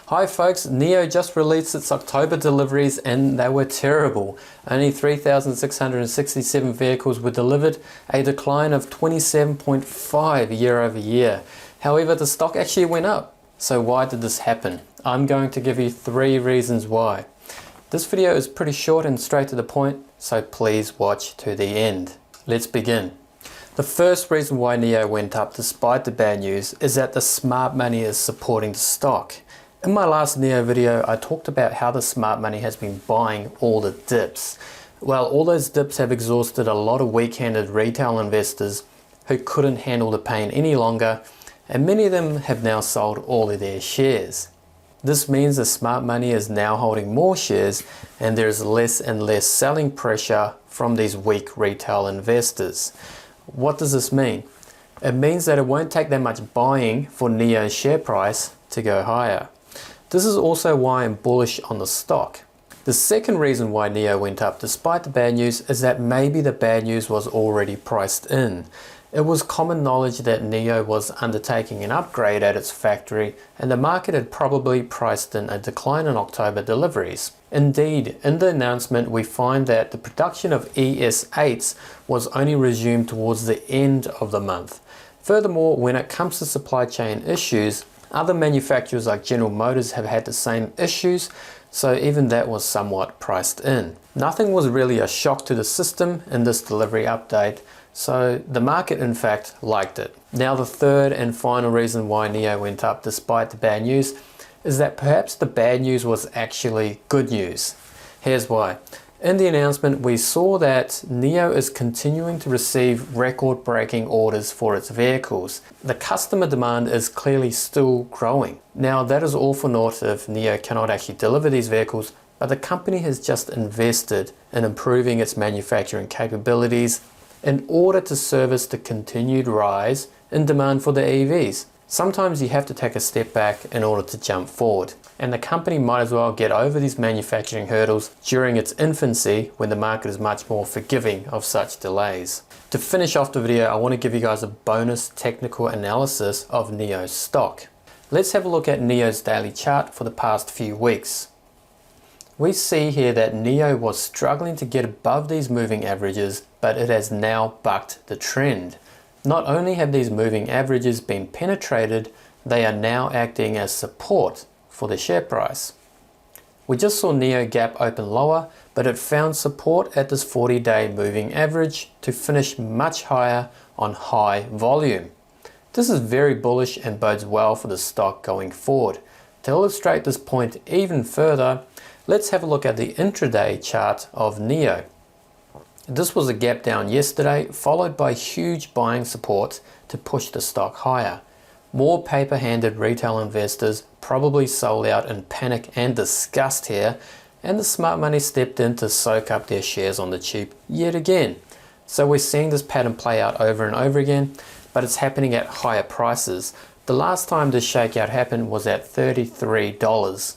Hi folks, NIO just released its October deliveries and they were terrible. Only 3,667 vehicles were delivered, a decline of 27.5 year over year. However, the stock actually went up. So why did this happen? I'm going to give you 3 reasons why. This video is pretty short and straight to the point, so please watch to the end. Let's begin. The first reason why NIO went up despite the bad news is that the smart money is supporting the stock. In my last NIO video, I talked about how the smart money has been buying all the dips. Well, all those dips have exhausted a lot of weak-handed retail investors who couldn't handle the pain any longer, and many of them have now sold all of their shares. This means the smart money is now holding more shares and there is less and less selling pressure from these weak retail investors. What does this mean? It means that it won't take that much buying for NIO's share price to go higher. This is also why I'm bullish on the stock. The second reason why NIO went up despite the bad news is that maybe the bad news was already priced in. It was common knowledge that NIO was undertaking an upgrade at its factory and the market had probably priced in a decline in October deliveries. Indeed, in the announcement we find that the production of ES8s was only resumed towards the end of the month. Furthermore, when it comes to supply chain issues, other manufacturers like General Motors have had the same issues, so even that was somewhat priced in. Nothing was really a shock to the system in this delivery update, so the market in fact liked it. Now the third and final reason why NIO went up despite the bad news is that perhaps the bad news was actually good news. Here's why. In the announcement we saw that NIO is continuing to receive record-breaking orders for its vehicles. The customer demand is clearly still growing. Now that is all for naught if NIO cannot actually deliver these vehicles, but the company has just invested in improving its manufacturing capabilities in order to service the continued rise in demand for the EVs. Sometimes you have to take a step back in order to jump forward, and the company might as well get over these manufacturing hurdles during its infancy when the market is much more forgiving of such delays. To finish off the video, I want to give you guys a bonus technical analysis of NIO's stock. Let's have a look at NIO's daily chart for the past few weeks. We see here that NIO was struggling to get above these moving averages, but it has now bucked the trend. Not only have these moving averages been penetrated, they are now acting as support for the share price. We just saw NIO gap open lower, but it found support at this 40-day moving average to finish much higher on high volume. This is very bullish and bodes well for the stock going forward. To illustrate this point even further, let's have a look at the intraday chart of NIO. This was a gap down yesterday, followed by huge buying support to push the stock higher. More paper-handed retail investors probably sold out in panic and disgust here, and the smart money stepped in to soak up their shares on the cheap yet again. So we're seeing this pattern play out over and over again, but it's happening at higher prices. The last time this shakeout happened was at $33.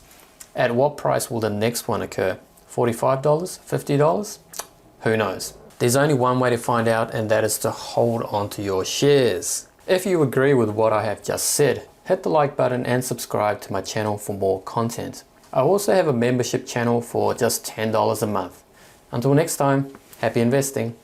At what price will the next one occur? $45? $50? Who knows? There's only one way to find out, and that is to hold on to your shares. If you agree with what I have just said, hit the like button and subscribe to my channel for more content. I also have a membership channel for just $10 a month. Until next time, happy investing.